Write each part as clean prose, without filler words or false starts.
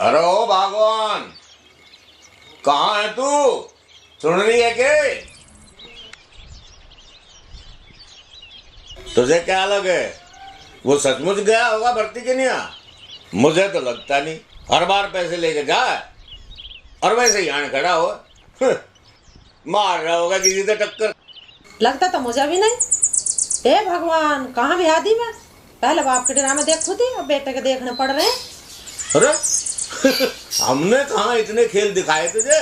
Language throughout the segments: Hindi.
अरे ओ भगवान, कहाँ है तू? सुन रही है के? तुझे क्या लगे वो सचमुच गया होगा भर्ती के नहीं? मुझे तो लगता नहीं। हर बार पैसे लेके जाए और वैसे ही आने खड़ा हो। मार रहा होगा किसी से टक्कर। लगता तो मुझे भी नहीं। हे भगवान, कहाँ भी आदि में पहले बाप के ड्रामे देखो थी, अब बेटे के देखने पड़ रहे हैं। अरे हमने कहाँ इतने खेल दिखाए तुझे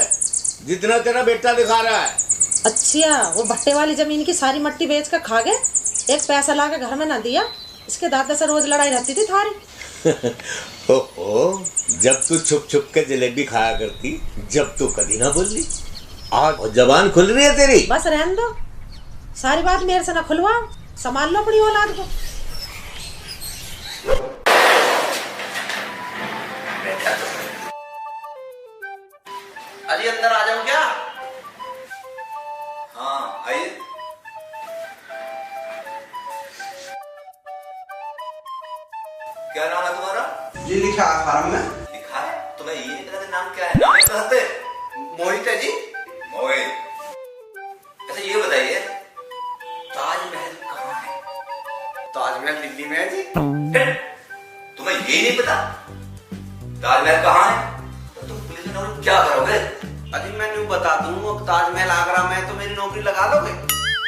जितना तेरा बेटा दिखा रहा है। अच्छा, वो भट्टे वाली जमीन की सारी मट्टी बेच कर खा गए, एक पैसा ला के घर में ना दिया। इसके दादा से रोज लड़ाई रहती थी थारी। ओहो, जब तू छुप छुप के जलेबी खाया करती, जब तू कभी ना बोली, आज जबान खुल रही है तेरी। बस रहने दो, सारी बात मेरे से ना खुलवाओ, संभाल लो अपनी औलाद को। अरे अंदर आ जाओ क्या? हाँ आइए। क्या नाम है तुम्हारा? जी लिखा है फार्म में। लिखा है? तुम्हें ये इतना नाम क्या है? नाम नहीं कहते? मोहित है जी। मोहित। अच्छा ये बताइए, ताजमहल कहाँ है? ताजमहल दिल्ली में है जी। तुम्हें ये नहीं पता ताजमहल कहाँ है? तो तुम पुलिस में नौकरी क्या करोगे? अजी मैं न्यू बता दूं, अब ताजमहल आगरा में है तो मेरी नौकरी लगा लोगे?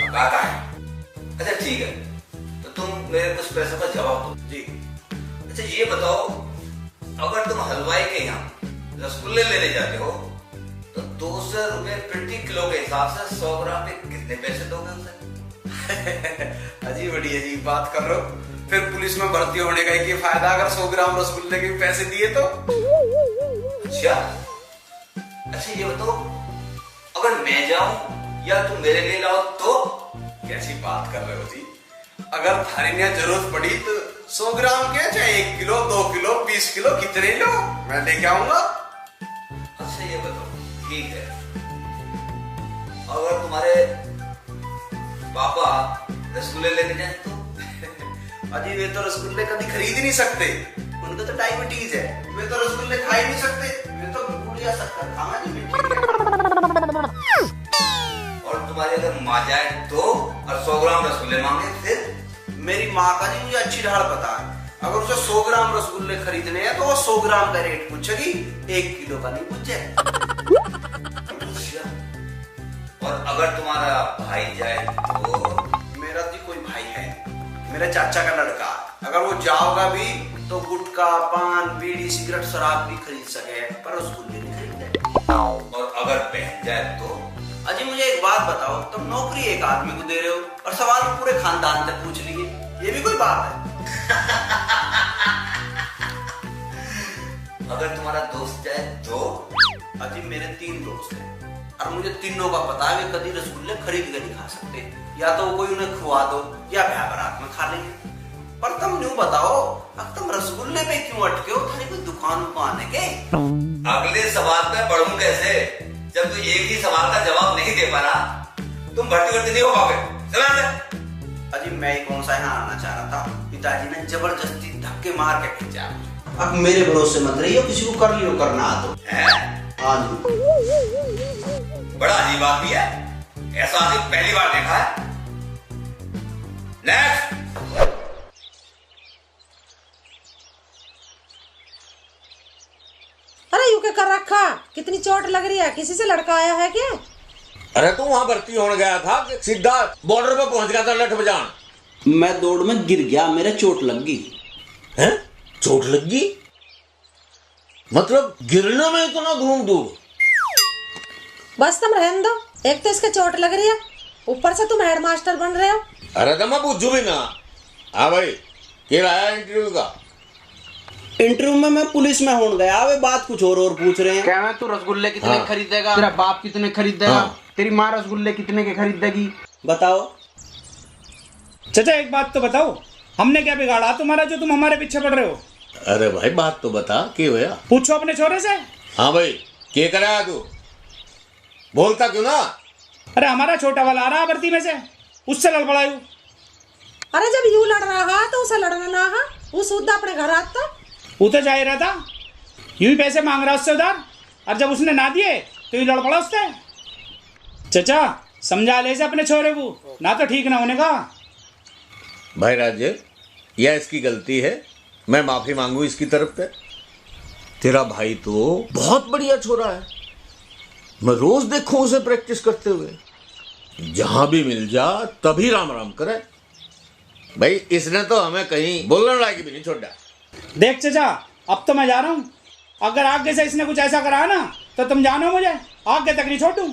लगाता है। अच्छा ठीक है, तो तुम मेरे कुछ प्रश्न का जवाब दो। जी। अच्छा ये बताओ, अगर तुम हलवाई के यहाँ रसगुल्ले लेने जाते हो तो 200 रुपए प्रति किलो के हिसाब से 100 ग्राम के कितने पैसे दोगे उसे? अजी बड़ी अजीब बात कर रहे हो। फिर पुलिस में भर्ती होने का एक फायदा, अगर 100 ग्राम रसगुल्ले के पैसे दिए तो। अच्छा ये बताओ, अगर मैं जाऊं या तुम मेरे लिए लाओ तो? कैसी बात कर रहे हो जी? अगर थारी ने जरूरत पड़ी तो 100 ग्राम के, चाहे 1 किलो 2 किलो 20 किलो कितने लो, मैं लेके आऊंगा। अच्छा ये बताओ, ठीक है, अगर तुम्हारे पापा रसगुल्ले लेने जाए तो? अजी वे तो रसगुल्ले कभी खरीद ही नहीं सकते, उनको तो डायबिटीज है, वे तो रसगुल्ले खा ही नहीं सकते, वे तो गुड़िया शक्कर खाना नहीं मिलती। और तुम्हारी अगर माँ जाए तो और 100 ग्राम रसगुल्ले मांगे फिर? मेरी माँ का जी मुझे अच्छी ढाल पता है, अगर उसे 100 ग्राम रसगुल्ले खरीदने हैं तो वो 100 ग्राम का रेट पूछेगी, 1 किलो का नहीं पूछे। और अगर तुम्हारा भाई जाए तो? मेरा जी कोई भाई है, मेरे चाचा का लड़का, अगर वो जाओगा भी तो गुटखा पान बीड़ी सिगरेट शराब भी खरीद सके, पर रसगुल्ले नहीं खरीदते। और अगर बहन जाए तो? अजी मुझे एक बात बताओ, तुम नौकरी एक आदमी को दे रहे हो और सवाल पूरे खानदान तक पूछ लीजिए, ये भी कोई बात है? अगर तुम्हारा दोस्त जाए तो? अजी मेरे 3 दोस्त हैं और मुझे तीनों का पता है कि कभी रसगुल्ले खरीद के नहीं खा सकते, या तो कोई उन्हें खुआ दो या ब्याह बारात में खा लेंगे। पर तुम न्यू बताओ, अब तुम रसगुल्ले पे क्यों अटके हो? थारी कोई दुकान आने के? अगले सवाल पे बढ़ूं कैसे जब तू एक ही सवाल का जवाब नहीं दे पा रहा? तुम भर्ती नहीं हो पाओगे। अजी मैं कौन सा यहाँ आना चाह रहा था, पिताजी ने जबरदस्ती धक्के मार के भेजा। अब मेरे भरोसे मत रहियो, किसी को कर लियो करना तो है। हाँ जी। बड़ा अजीब आदमी है, ऐसा आदमी पहली बार देखा है। नेक्स्ट। अरे यू के कर रखा, कितनी चोट लग रही है, किसी से लड़का आया है क्या? अरे तू वहां भर्ती होने गया था, सीधा बॉर्डर पे पहुंच गया था लठ बजान। मैं दौड़ में गिर गया, मेरे चोट लग गई। हैं? चोट लग गई? मतलब गिरने में इतना धूम धूम? बस तुम रहने दो, एक तो इसके चोट लग रही है, ऊपर से तुम हेडमास्टर बन रहे हो। अरे तो मैं पूछू भी ना। हाँ भाई, क्या आया इंटरव्यू का? इंटरव्यू में मैं पुलिस में होने गया, वे बात कुछ और पूछ रहे हैं। क्या मैं तू रसगुल्ले कितने हाँ। खरीदेगा, तेरा बाप कितने खरीदेगा, हाँ। तेरी माँ रसगुल्ले कितने के खरीदेगी? बताओ। चाचा एक बात तो बताओ, हमने क्या बिगाड़ा तुम्हारा जो तुम हमारे पीछे पड़ रहे हो? अरे भाई बात तो बता, क्या हुआ? पूछो अपने छोरे से। हाँ भाई, क्या कराया तू? बोलता क्यों ना? अरे हमारा छोटा वाला आ रहा भर्ती में से, उससे लड़बड़ायू। अरे जब यू लड़ रहा तो उसे लड़ना ना, वो सुद्धा अपने घर आता। वो तो जा ही रहा था, यूं ही पैसे मांग रहा उससे उधार, और जब उसने ना दिए तो ये लड़ पड़ा उससे। चचा समझा ले से अपने छोरे को, ना तो ठीक ना होने का। भाई राज्य, यह इसकी गलती है, मैं माफी मांगू इसकी तरफ पे। तेरा भाई तो बहुत बढ़िया छोरा है, मैं रोज देखूं उसे प्रैक्टिस करते हुए। जहां भी मिल जा तभी राम राम करे। भाई इसने तो हमें कहीं बोलने लायक भी नहीं छोड़ा। देख चचा, अब तो मैं जा रहा हूँ, अगर आगे से इसने कुछ ऐसा करा ना तो तुम जानो मुझे, आगे तक नहीं छोड़ू।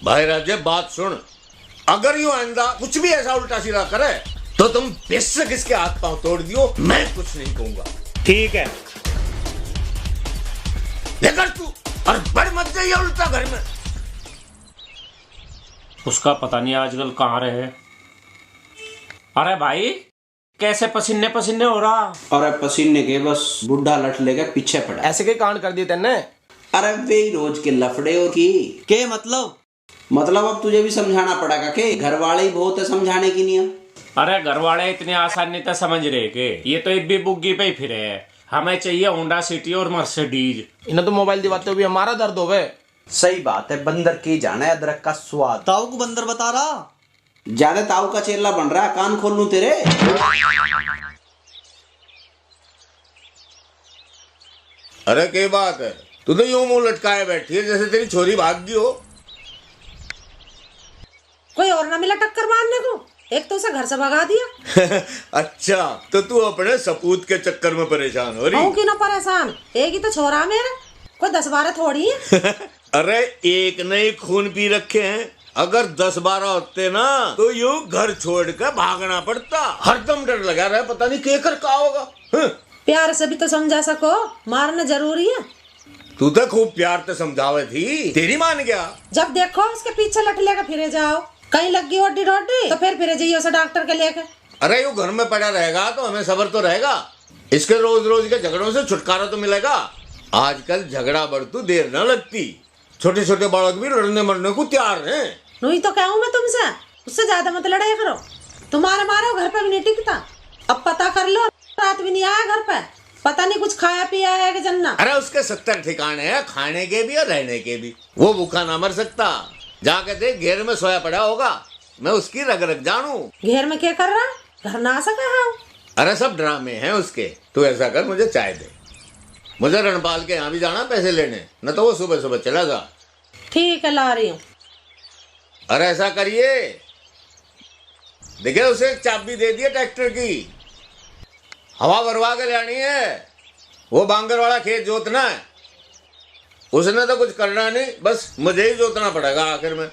भाई राजे बात सुन, अगर यूं आइंदा कुछ भी ऐसा उल्टा सीधा करे तो तुम बेशक इसके हाथ पांव तोड़ दियो, मैं कुछ नहीं कहूंगा। ठीक है। लेकर तू और बढ़ मत जाइए उल्टा घर में। उसका पता नहीं आजकल कहाँ रहे। अरे भाई कैसे पसीने पसीने हो रहा। अरे पसीने के बस बुढ़ा लठ लेके पीछे पड़ा। ऐसे के कांड कर दिए तेने। अरे वे रोज के लफड़े और की के मतलब अब तुझे भी समझाना पड़ेगा के घर वाले ही बहुत है समझाने की नहीं। अरे घर वाले इतनी आसानी से समझ रहे के ये तो एक भी बुग्गी पे ही फिरे है। हमें चाहिए होंडा सिटी और मर्सिडीज। इन्हें तो मोबाइल दिवाते भी हमारा दर्द होवे। सही बात है, बंदर की जाना है अदरक का स्वाद। ताऊ को बंदर बता रहा, ज्यादा ताऊ का चेला बन रहा है, कान खोल लूं तेरे। अरे क्या बात है, तू तो यूं मुंह लटकाए बैठी है जैसे तेरी छोरी भाग गई हो। कोई और ना मिला टक्कर मारने को, एक तो उसे घर से भगा दिया। अच्छा तो तू अपने सपूत के चक्कर में परेशान हो रही। क्यों ना परेशान, एक ही तो छोरा मेरा, कोई 10-12 थोड़ी है। अरे एक नहीं खून पी रखे हैं, अगर 10-12 होते ना तो यूं घर छोड़ कर भागना पड़ता। हरदम डर लगा रहा है, पता नहीं केकर का होगा। प्यार से भी तो समझा सको, मारना जरूरी है। तू तो खूब प्यार से समझावे थी, तेरी मान गया। जब देखो उसके पीछे लट लेकर फिरे जाओ, कहीं लग गई ओडी रोटी तो फिर फिरे जाइए उसे डॉक्टर के लेके। अरे यू घर में पड़ा रहेगा तो हमें सब्र तो रहेगा, इसके रोज रोज के झगड़ों से छुटकारा तो मिलेगा। आजकल झगड़ा बढ़तू देर न लगती, छोटे छोटे बालक भी लड़ने मरने को तैयार हैं। नहीं तो कहूँ मैं तुमसे, उससे ज्यादा मत लड़ाई करो, तुम्हारे मारो घर पे भी नहीं टिकता। अब पता कर लो, रात भी नहीं आया घर पे, पता नहीं कुछ खाया पिया है कि जन्ना। अरे उसके 70 ठिकाने हैं, खाने के भी और रहने के भी, वो भूखा ना मर सकता। जाके देख, घेर में सोया पड़ा होगा, मैं उसकी रग रग जानू। घेर में क्या कर रहा, घर ना आ सका है। अरे सब ड्रामे हैं उसके। तू ऐसा कर, मुझे चाय दे, मुझे रणपाल के यहाँ भी जाना पैसे लेने, न तो वो सुबह सुबह चला जा। ठीक है, ला रही हूँ। अरे ऐसा करिए, देखिए उसे एक चाबी दे दिए ट्रैक्टर की, हवा भरवा के लानी है। वो बांगर वाला खेत जोतना है, उसने तो कुछ करना नहीं, बस मुझे ही जोतना पड़ेगा आखिर में।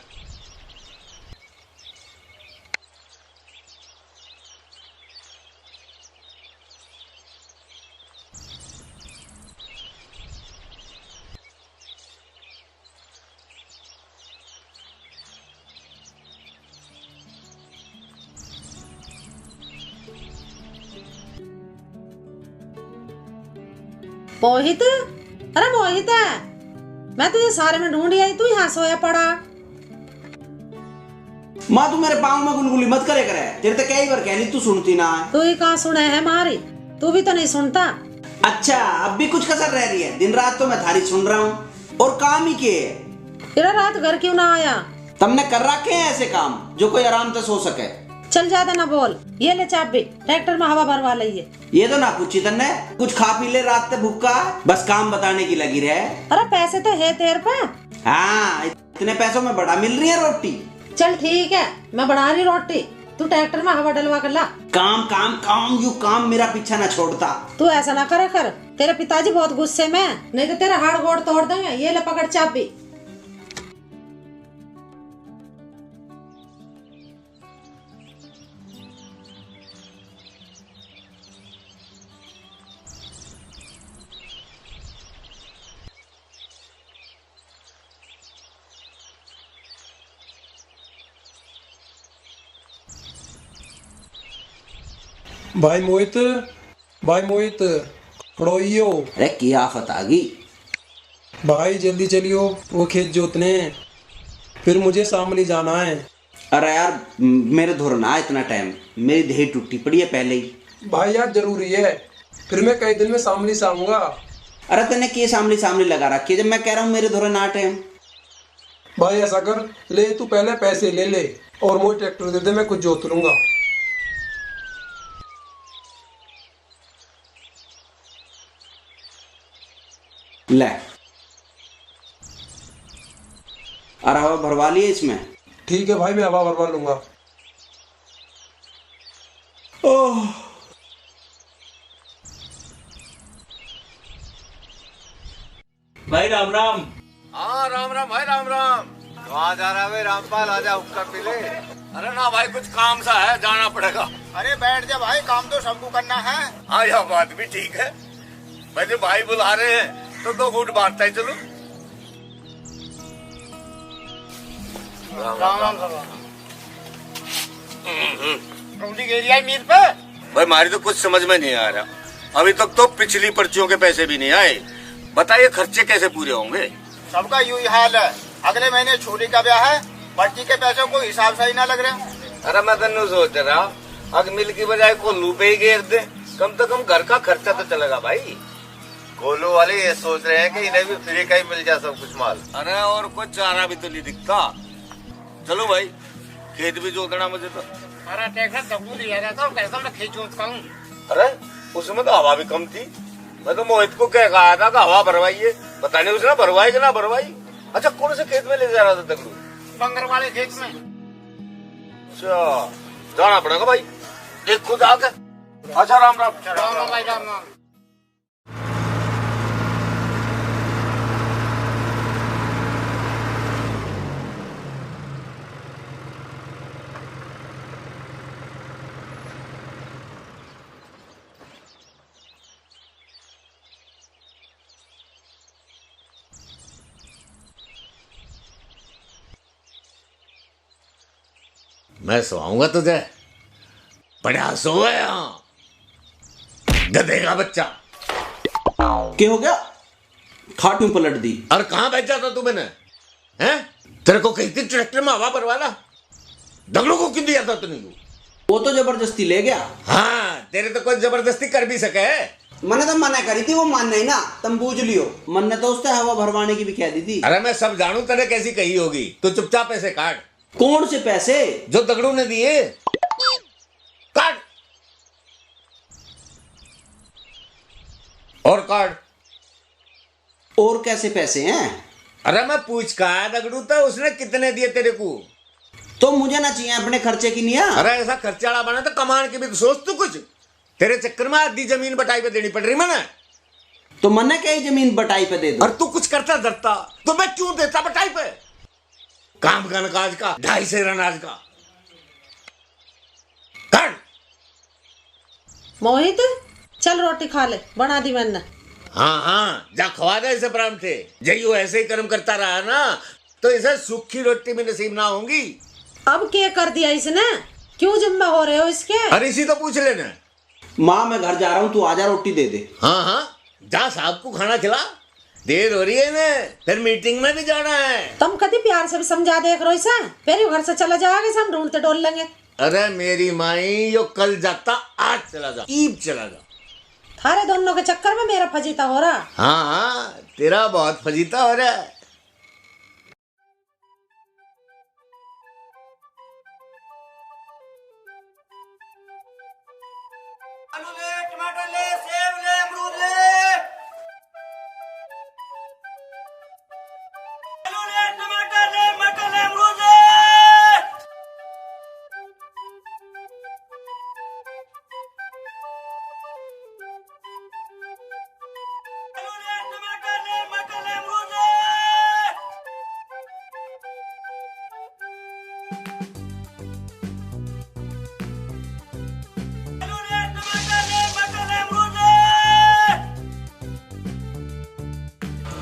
मोहित, अरे मोहित है, मैं तुझे सारे में ढूंढ आई, तू यहाँ सोया पड़ा। माँ तू मेरे पाँव में गुलगुली मत करे, तेरे तो कई बार कहनी तू सुनती ना है। तू ही कहाँ सुने है मारी, तू भी तो नहीं सुनता। अच्छा अब भी कुछ कसर रह रही है, दिन रात तो मैं थारी सुन रहा हूँ, और काम ही के है। तेरा रात घर क्यों ना आया? तुमने कर रखे हैं ऐसे काम जो कोई आराम से सो सके। चल ज्यादा ना बोल, ये ले चाबी, ट्रैक्टर में हवा भरवा ली। ये तो ना पूछी तन्ने, कुछ खा पी ले, रात से भूखा बस काम बताने की लगी रहे। अरे पैसे तो है तेरे पे। हाँ इतने पैसों में बड़ा मिल रही है रोटी। चल ठीक है, मैं बना रही रोटी, तू ट्रैक्टर में हवा डलवा कर ला। काम काम काम, यू काम मेरा पीछा ना छोड़ता। तू ऐसा ना करे कर, तेरे पिताजी बहुत गुस्से में, नहीं तो तेरा हाड़ गोड़ तोड़ देंगे। ये ले पकड़ चाबी। भाई मोहित खड़ोइयो। अरे क्या आफत आ गई? भाई जल्दी चलियो, वो खेत जोतने, फिर मुझे शामली जाना है। अरे यार मेरे धुरना इतना टाइम, मेरी देह टूटी पड़ी है पहले ही। भाई यार जरूरी है, फिर मैं कई दिन में शामली से आऊंगा। अरे तेने के सामने सामने लगा रखी है जब मैं कह रहा हूँ मेरे धोरे नाट है। भाई ऐसा कर ले, तू पहले पैसे ले ले और मुझे ट्रैक्टर दे दे, मैं कुछ जोत लूंगा। ले अरे हवा भरवा लिए इसमें। ठीक है भाई, मैं हवा भरवा लूंगा। ओह भाई राम राम। हाँ राम राम भाई, राम राम। कहाँ जा रहा है भाई रामपाल? आजा हुक्का पी ले। अरे ना भाई, कुछ काम सा है, जाना पड़ेगा। अरे बैठ जा भाई, काम तो सबको करना है। हाँ यह बात भी ठीक है, वैसे भाई बुला रहे हैं तो दो घूंट बांटता ही चलो। राम राम मीर पे भाई हमारी तो कुछ समझ में नहीं आ रहा, अभी तक तो पिछली पर्चियों के पैसे भी नहीं आए। बताइए खर्चे कैसे पूरे होंगे? सबका यूं ही हाल है। अगले महीने छोरी का ब्याह है, पर्ची के पैसों को हिसाब सही ना लग रहे। अरे मैं तो नहीं सोच रहा अगर मिल की बजाय कोल्लू पे ही घेर दे, कम से कम घर का खर्चा तो चलेगा भाई। गोलू वाले ये सोच रहे हैं कि इन्हें भी फ्री का ही मिल जाए सब कुछ माल। अरे और कुछ चारा भी तो नहीं दिखता। चलो भाई, खेत भी जोतना मुझे तो। अरे ट्रैक्टर दबू दिया जाता हूँ, कैसा मैं खेत जोतता हूँ। अरे उसमें तो हवा भी कम थी, मैं तो मोहित को कह कहा था कि हवा भरवाइए, पता नहीं उसने भरवाई कि ना भरवाई। अच्छा कौन से खेत में ले जा रहा था दगड़ू? बंगर वाले खेत में। अच्छा जाना पड़ेगा भाई, देख खुद आकर। अच्छा राम राम। राम राम भाई, राम राम। मैं सुआऊंगा तुझे, बड़ा सोया यहाँ गधे का बच्चा। क्या हो गया? खाट में पलट दी। और कहाँ भेजा था तू मैंने? हैं? तेरे को कही थी ट्रैक्टर में हवा भरवाला, दगड़ों को क्यों दिया था तूने? वो तो जबरदस्ती ले गया। हाँ तेरे तो कोई जबरदस्ती कर भी सके। मैंने तो मना करी थी, वो मान नहीं ना, तुम बूझ लियो। मन ने तो उससे हवा भरवाने की भी कह दी थी। अरे मैं सब जानू तेरे कैसी कही होगी, तू चुपचाप पैसे काट। कौन से पैसे? जो दगड़ू ने दिए, काट। और काट। और कैसे पैसे हैं? अरे मैं पूछ कहा दगड़ू था, उसने कितने दिए तेरे को? तो मुझे ना चाहिए अपने खर्चे की निया। अरे ऐसा खर्चाड़ा बना तो कमान की भी तो सोच तू कुछ। तेरे चक्कर में आधी जमीन बटाई पे देनी पड़ रही मैंने। तो मन ने क्या ही जमीन बटाई पे दे दो। और तू कुछ करता डरता तो मैं क्यों देता बटाई पे? काम का नकाज का 2.5 सेर अनाज का कर। मोहित चल रोटी खा ले, बना दी मैंने। हाँ हाँ जा खवा दे इसे प्राण थे। जय ऐसे ही कर्म करता रहा ना तो इसे सूखी रोटी में नसीब ना होंगी। अब क्या कर दिया इसने? क्यों जिम्मे हो रहे हो इसके? अरे इसी तो पूछ लेना। माँ मैं घर जा रहा हूँ, तू आजा रोटी दे दे। हाँ हाँ जा साहब को खाना खिला, देर हो रही है ना, फिर मीटिंग में भी जाना है। तुम कभी प्यार से भी समझा दे करो इसे, फिर घर से चला जाओगे, हम ढूंढते डोल लेंगे। अरे मेरी माई यो कल जाता आज चला जा, ईब चला जा। थारे दोनों के चक्कर में मेरा फजीता हो रहा। हाँ हाँ तेरा बहुत फजीता हो रहा है। आलू ले, टमाटर ले, सेब ले, अमरूद ले। आलू ले, टमाटर ले, मटर ले, अमरूद ले। आलू ले, टमाटर ले, मटर ले, अमरूद ले। आलू ले, टमाटर ले, मटर ले, अमरूद ले।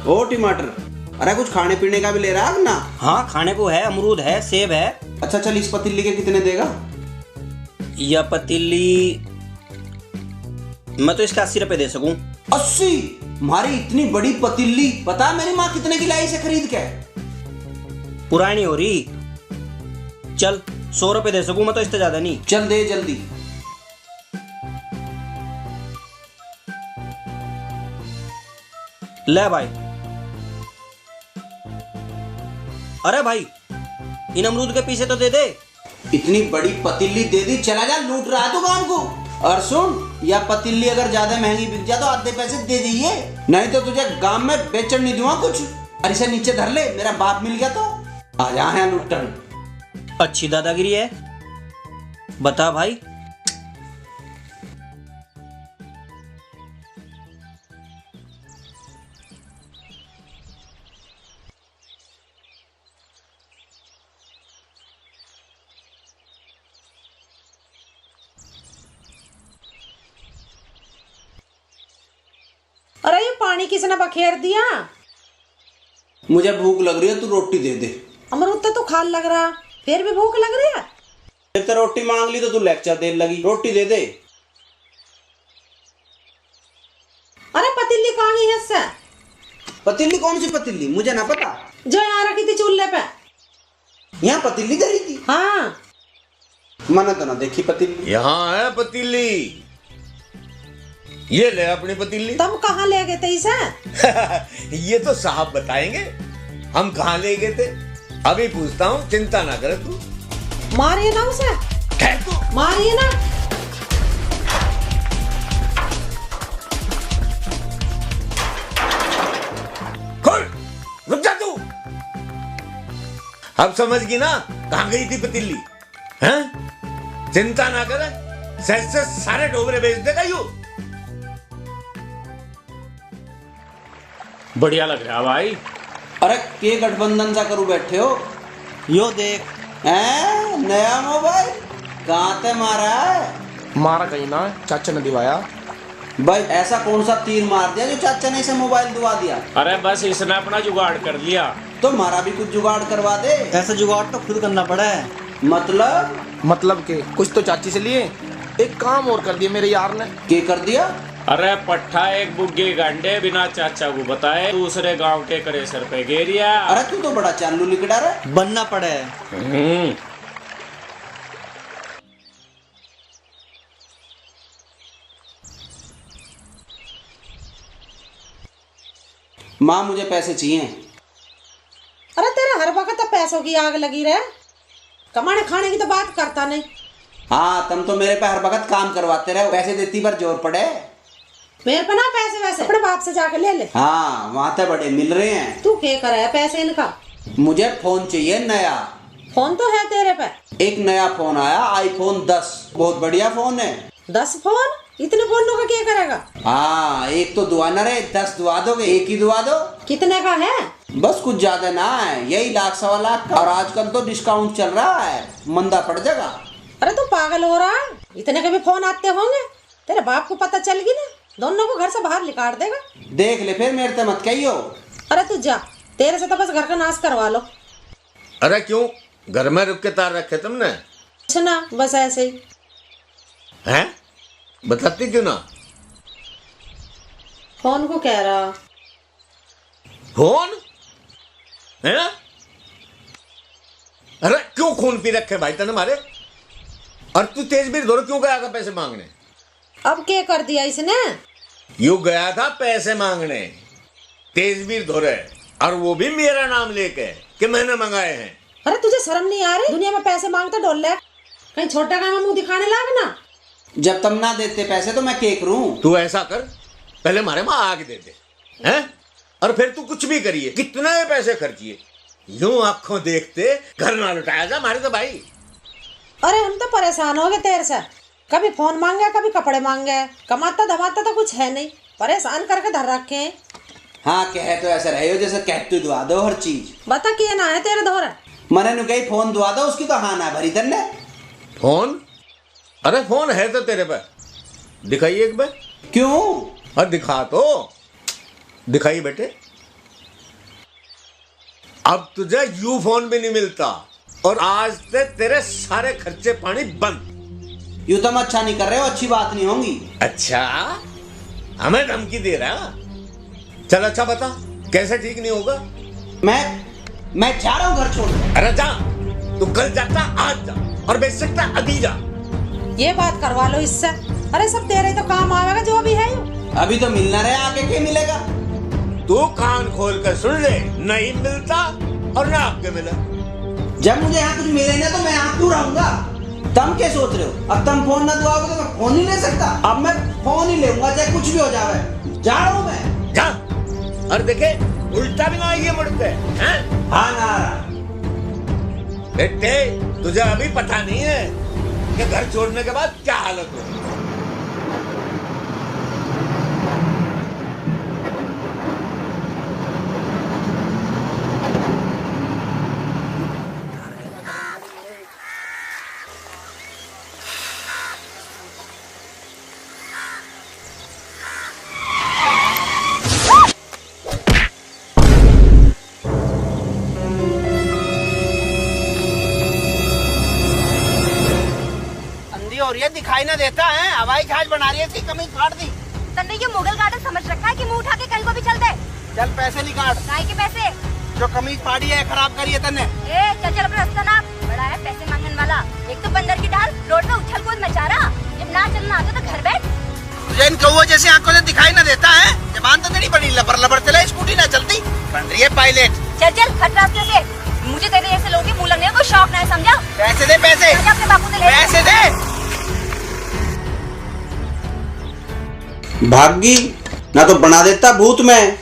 ओ टमाटर, अरे कुछ खाने पीने का भी ले रहा है ना? हाँ खाने को है, अमरूद है, सेब है। अच्छा चल, इस पतीली के कितने देगा? यह पतीली मैं तो इसके 80 रुपए दे सकूं। 80? हमारी इतनी बड़ी पतीली पता है मेरी माँ कितने की लाई से खरीद के? पुरानी हो रही। चल 100 रुपए दे सकूं मैं तो, इससे ज्यादा नहीं। चल दे जल्दी। ले भाई। अरे भाई, इन अमरूद के पीछे तो दे दे। इतनी बड़ी पतीली दे दी, चला जा, लूट रहा है तू काम को। और सुन, या पतीली अगर ज्यादा महंगी बिक जाए तो आधे पैसे दे दीजिए, नहीं तो तुझे गांव में बेचन नहीं दूंगा कुछ। और इसे नीचे धर ले, मेरा बाप मिल गया तो आ जा है लुट्टन। अच्छी दादागिरी है। बता भाई। अरे ये पानी किसने बखेर दिया? मुझे भूख लग रही है, तू रोटी दे दे। अमरूद तो खाल लग रहा, फिर भी भूख लग रही है। फिर तो रोटी मांग ली तो तू लेक्चर देने लगी। रोटी दे दे। अरे पतीली कहाँ गई है इससे? पतीली कौन सी पतीली? मुझे ना पता। जो यहाँ रखी थी चूल्हे पे। यहाँ पतीली धरी थी? हाँ। मैंने तो ना देखी पतीली। यहाँ है पतीली, ये ले अपनी पतीली। तुम कहाँ ले गए थे इसे? ये तो साहब बताएंगे हम कहाँ ले गए थे। अभी पूछता हूँ, चिंता ना करे तू। मारिए ना उसे। मारिए ना। रुक जा तू। अब समझ गई ना कहाँ गई थी पतीली? हैं? चिंता ना करे, सहज से सारे डोबरे बेच देगा यू। बढ़िया लग रहा भाई। अरे के गठबंधन सा करू बैठे हो? यो देख। हैं? नया मोबाइल कहाँ ते मारा है? मारा कहीं ना, चाचा ने दिवाया। भाई ऐसा कौन सा तीर मार दिया जो चाचा ने इसे मोबाइल दुआ दिया? अरे बस इसने अपना जुगाड़ कर लिया। तो हमारा भी कुछ जुगाड़ करवा दे। ऐसा जुगाड़ तो खुद करना पड़ा है। मतलब के कुछ तो चाची से लिए, एक काम और कर दिया मेरे यार ने। क्या कर दिया? अरे पट्ठा एक बुग्गे गंडे बिना चाचा को बताए दूसरे गांव के करे सर पे गेरिया। अरे तू तो बड़ा चालू लिकड़ा रहा। बनना पड़े। माँ मुझे पैसे चाहिए। अरे तेरे हर वक्त तो पैसों की आग लगी रहे, कमाने खाने की तो बात करता नहीं। हाँ, तुम तो मेरे पे हर वक्त काम करवाते रहे, पैसे देती पर जोर पड़े। मेरे पे ना पैसे वैसे अपने बाप से जाके ले ले। हाँ, वहाँ तो बड़े मिल रहे हैं। तू क्या करे है पैसे इनका? मुझे फोन चाहिए नया। फोन तो है तेरे पे। एक नया फोन आया, आईफोन 10, बहुत बढ़िया फोन है। 10 फोन? इतने फोनों का क्या करेगा? हाँ, एक तो दुआ न रहे, 10 दुआ दोगे, एक ही दुआ दो। कितने का है? बस कुछ ज्यादा ना है, यही 1,00,000-1,25,000 का। और आजकल तो डिस्काउंट चल रहा है, मंदा पड़ जाएगा। अरे तू पागल हो रहा है? इतने के भी फोन आते होंगे, तेरे बाप को पता चल गई ना, दोनों को घर से बाहर निकाल देगा। देख ले फिर, मेरे से मत कहियो। अरे तू जा, तेरे से तो बस घर का नाश करवा लो। अरे क्यों, घर में रुक के तार रखे तुमने? कुछ ना, बस ऐसे ही। हैं? बताती क्यों ना? फोन को कह रहा। फोन है ना? अरे क्यों खून पी रखे भाई तने मारे? और तू तेजबीर धोरे क्यों गया था पैसे मांगने? अब क्या कर दिया इसने? यू गया था पैसे मांगने तेजबीर धोरे, और वो भी मेरा नाम लेके कि मैंने मंगाए हैं। अरे तुझे शर्म नहीं आ रही? दुनिया में पैसे मांगता डोल ले, कहीं छोटा काम में मुंह दिखाने लाग ना। जब तुम ना देते पैसे तो मैं क्या करूं? तू ऐसा कर, पहले मारे माँ आके दे दे, हैं? और फिर तू कुछ भी करिए, कितने पैसे खर्चिए, यूं आंखों देखते घर ना लुटाया जा मारे तो भाई। अरे हम तो परेशान हो गए तेरे से, कभी फोन मांगे कभी कपड़े मांगे, कमाता धमाता तो कुछ है नहीं, परेशान करके धर रखे हैं। हाँ, कहे तो ऐसे रहे हो जैसे कहते दुआ दो हर चीज। बता क्या ना है तेरे धोरे? मैंने नु कही फोन दुआ दो, उसकी तो हाँ ना भरी तन्ने। फोन? अरे फोन है तो तेरे पे, दिखाइए एक बार। क्यों? अरे दिखा तो, दिखाइए बेटे। अब तुझे यू फोन भी नहीं मिलता, और आज से तेरे सारे खर्चे पानी बंद। यू तुम अच्छा नहीं कर रहे हो, अच्छी बात नहीं होगी। अच्छा, हमें धमकी दे रहा? चल अच्छा बता, कैसे ठीक नहीं होगा? मैं जा रहा हूँ घर छोड़। अरे जा, तू कल जाता आज जा, और बेच सकता अभी जा। ये बात करवा लो इससे। अरे सब तेरे तो काम आवेगा जो भी है। अभी तो मिलना रहे, आगे क्या मिलेगा? तू कान खोल कर सुन ले, नहीं मिलता और ना आपके मिला। जब मुझे यहाँ कुछ मिले ना तो मैं यहाँ क्यों रहूंगा? तुम क्या सोच रहे हो? अब तुम फोन ना दुआओगे तो मैं फोन ही ले सकता। अब मैं फोन ही लेऊंगा चाहे कुछ भी हो जाए। जा रहा हूँ मैं। जा। और देखे उल्टा भी ना आइए मुड़ते। हाँ ना बेटे, तुझे अभी पता नहीं है कि घर छोड़ने के बाद क्या हालत हो। और ये दिखाई ना देता है, हवाई जहाज बना रही है, इसकी कमीज फाड़ दी। तन्ने ये मुगल गार्डन समझ रखा है कि मुंह उठा के कहीं को भी चल दे। चल पैसे निकाल। काय के पैसे? जो कमीज फाड़ी है खराब करी है तन्ने। चल चल अपना रास्ता नाप। बड़ा है पैसे मांगने वाला। एक तो बंदर की डाल रोड पे उछल कूद मचा रहा। जब ना चलना आता तो घर बैठ। तुझे इन कौओं जैसी आंखों से दिखाई ना देता है? जबान तो तेरी बड़ी लबर लबर चले, स्कूटी ना चलती, बन रही है पायलट। चल चल हट रास्ते से। मुझे तेरे ऐसे लोगों के मुँह लगने का कोई शौक नहीं, समझा? पैसे दे, पैसे अपने बापू से ले। पैसे दे। भागी ना तो बना देता भूत में।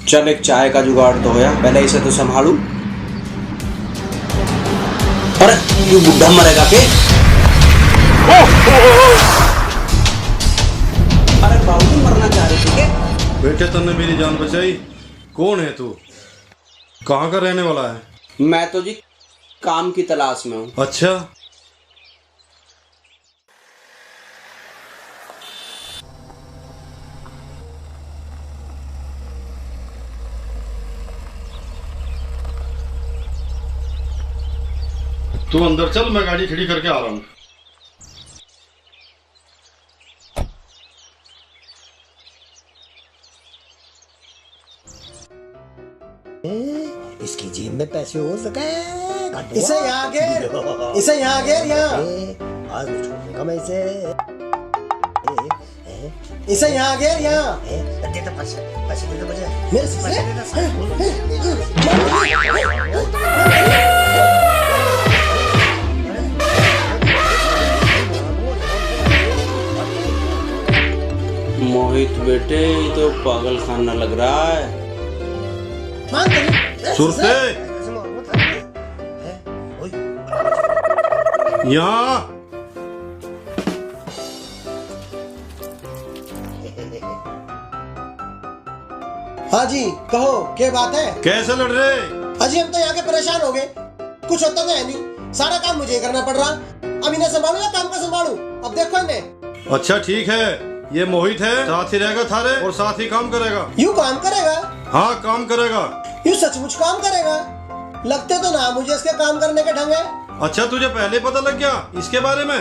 चल एक चाय का जुगाड़ तो होया, पहले इसे तो संभालू। अरे यू बुढ़ा मरेगा के? अरे बाबू मरना चाह रही थी क्या? बेटे तुमने मेरी जान बचाई। कौन है तू? कहाँ का रहने वाला है? मैं तो जी काम की तलाश में हूँ। अच्छा, तू अंदर चल, मैं गाड़ी खड़ी करके आ रहा हूँ। इसकी जेब में पैसे हो सके। इसे यहाँ घेर, इसे यहाँ घेर, यहाँ। आज नहीं छोड़ने का मैं इसे यहाँ घेर, यहाँ। दे तो पैसे, पैसे दे तो मुझे। मेरे से मोहित बेटे, ये तो पागल खाना लग रहा है। सुरते यहाँ। हाँ जी कहो, क्या बात है? कैसे लड़ रहे? अजी हम तो यहाँ के परेशान हो गए, कुछ होता तो है नहीं, सारा काम मुझे करना पड़ रहा। अब इन्हें संभालू या काम का संभालू? अब देखो इन्हें। अच्छा ठीक है, ये मोहित है, साथ ही रहेगा थारे और साथ ही काम करेगा। यूँ काम करेगा? हाँ काम करेगा। यूँ सचमुच काम करेगा? लगते तो ना मुझे इसके काम करने के ढंग है। अच्छा तुझे पहले पता लग गया इसके बारे में?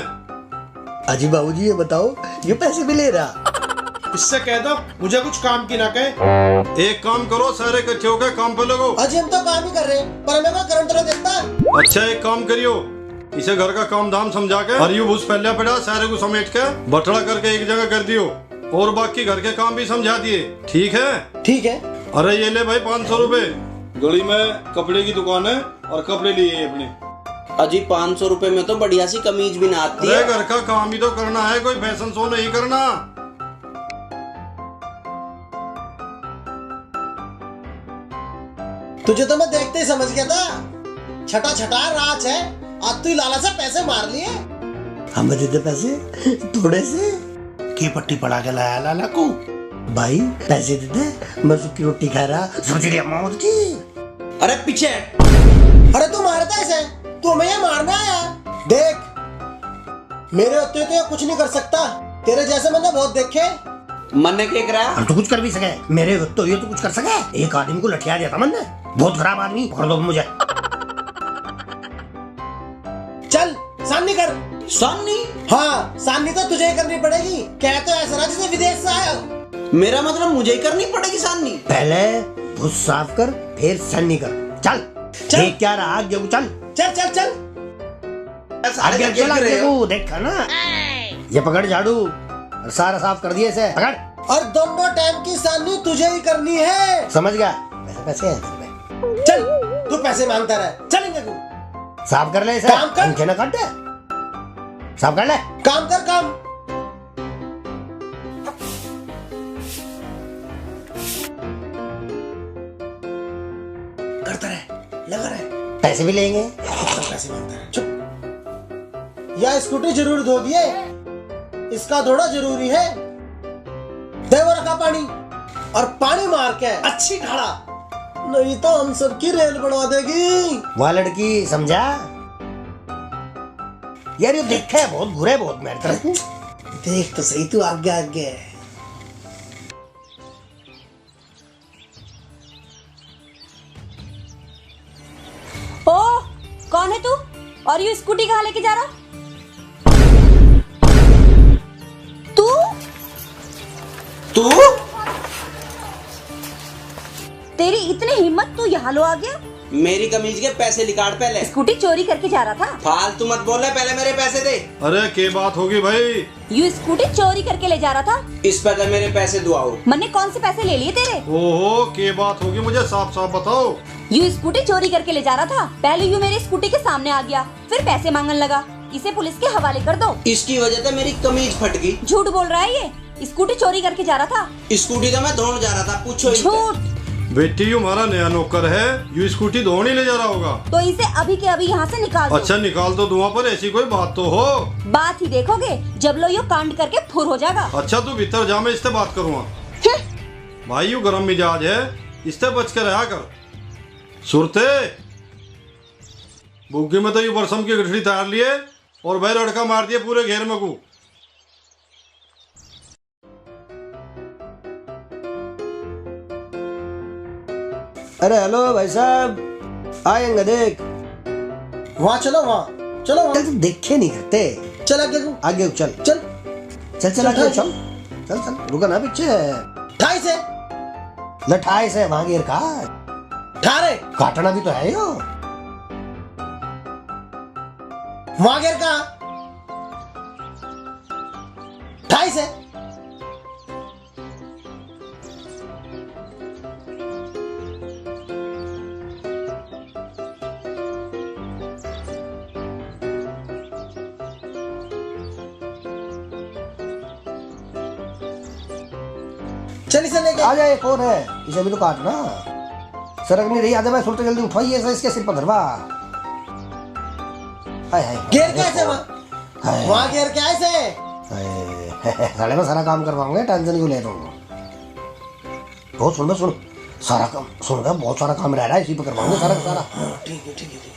अजी बाबूजी ये बताओ, ये पैसे भी ले रहा? इससे कह दो मुझे कुछ काम की ना कहे। एक काम करो, सारे इकट्ठे होकर काम पे लगो। अजी हम तो काम ही कर रहे हैं, पर हमें कोई करंट तो देता। अच्छा एक काम करियो, इसे घर का काम धाम समझा के और यूं भूस पहले पड़ा सारे को समेट के बटड़ा करके एक जगह कर दियो और बाकी घर के काम भी समझा दिए। ठीक है? ठीक है। अरे ये ले भाई 500 रुपए। गली में कपड़े की दुकान है और कपड़े लिए अपने। अजी 500 रुपए में तो बढ़िया सी कमीज भी ना आती है। घर का काम ही तो करना है, कोई फैशन शो नहीं करना। तुझे तो मैं देखते ही समझ गया था, छटा छटा राज है। आज तू लाला से पैसे मार लिए। हमें दे दे पैसे थोड़े से। की पट्टी पड़ा के लाया लाला को। भाई पैसे दे दे, मैं सूखी रोटी खा रहा, सोच लिया मौत की। अरे पीछे। अरे तू मारता ऐसे, तू हमें ये मारना है। देख मेरे होते तो कुछ नहीं कर सकता, तेरे जैसे मैंने बहुत देखे। मन ने क्या करा? तो कुछ कर भी सके, मेरे तो ये तो कुछ कर सके। एक आदमी को लठिया दिया था मन ने, बहुत खराब आदमी, पकड़ दो मुझे। चल सामने कर। सामने? हाँ सामने तो तुझे ही करनी पड़ेगी। क्या तो ऐसा रहा जैसे विदेश से आया हो। मेरा मतलब मुझे ही करनी पड़ेगी सामने? पहले भूस साफ कर, फिर सन्नी कर। चल चल क्या रहा, आगे चल चल चल चल आगे चल, देखा ना। ये पकड़ झाड़ू, और सारा साफ कर दिए इसे। पकड़। और दोनों टाइम की सानी तुझे ही करनी है, समझ गया? पैसे पैसे हैं तेरे में। चल तू पैसे मांगता रहे, चलेंगे तू। साफ कर ले इसे। काम कर। पंखे ना काट दे। साफ कर ले। काम कर काम। करता रहे, लगा रहे। पैसे भी लेंगे। पैसे मांगता है, चुप। या स्कूटी जरूर धो दिए, इसका धोना जरूरी है। दे वो रखा पानी, और पानी मार के अच्छी ढाला, नहीं तो हम सबकी रेल बनवा देगी। वह लड़की समझा यार, ये देखे बहुत बुरे बहुत मेरी तरफ। देख तो सही तू आगे आगे। ओ कौन है तू, और ये स्कूटी कहाँ लेके जा रहा? तू तू तेरी इतनी हिम्मत, तू यहाँ लो आ गया? मेरी कमीज के पैसे निकाल पहले। स्कूटी चोरी करके जा रहा था? फालतू मत बोले, पहले मेरे पैसे दे। अरे क्या बात होगी भाई? यू स्कूटी चोरी करके ले जा रहा था? इस पर मेरे पैसे दुआओ। मैंने कौन से पैसे ले लिए तेरे? ओहो क्या बात होगी, मुझे साफ साफ बताओ। यू स्कूटी चोरी करके ले जा रहा था, पहले यू मेरी स्कूटी के सामने आ गया, फिर पैसे मांगने लगा। इसे पुलिस के हवाले कर दो। इसकी वजह से मेरी कमीज फट गई। झूठ बोल रहा है ये, स्कूटी चोरी करके जा रहा था। स्कूटी तो मैं धोने जा रहा था, पूछो। झूठ। बेटी यू हमारा नया नौकर है, यू स्कूटी धोने ले जा रहा होगा। तो इसे अभी के अभी यहाँ से निकाल दो। अच्छा निकाल दो धुआं, पर ऐसी कोई बात तो हो। बात ही देखोगे जब लो यू कांड करके फुर हो जाएगा। अच्छा तू भीतर जा, मैं इससे बात करूँगा। भाई यू गरम मिजाज है, इससे बच कर रहा कर। सुरते बुग्गी में तो यू बरसम की गठरी तार लिए और भाई लड़का मार दिए पूरे घेर में को। अरे हेलो भाई साहब, आएंगे देख। वहाँ चलो, वहाँ चलो, वहाँ। चल देखे नहीं करते। चल आगे को, आगे चल चल चल चल आगे चल चल चल। रुका ना पीछे। ठाई से लठाई से वहां गिर का ठारे काटना भी तो है यो। वहां गिर का ठाई से। चल इसे लेके आ जाए, कौन है? इसे भी तो काटना। सरक नहीं रही, आजा मैं सुलटे जल्दी उठवाइए इसे, इसके सिर पर धरवा। हाय हाय गिर कैसे वहाँ गिर के ऐसे? साले में सारा काम करवाऊंगा, टेंशन क्यों ले रहा हूँ? बहुत सुन सारा काम सुन रहा, बहुत सारा काम रह रहा है, इसी पर करवाऊंगा सारा सारा। ठीक है ठीक है।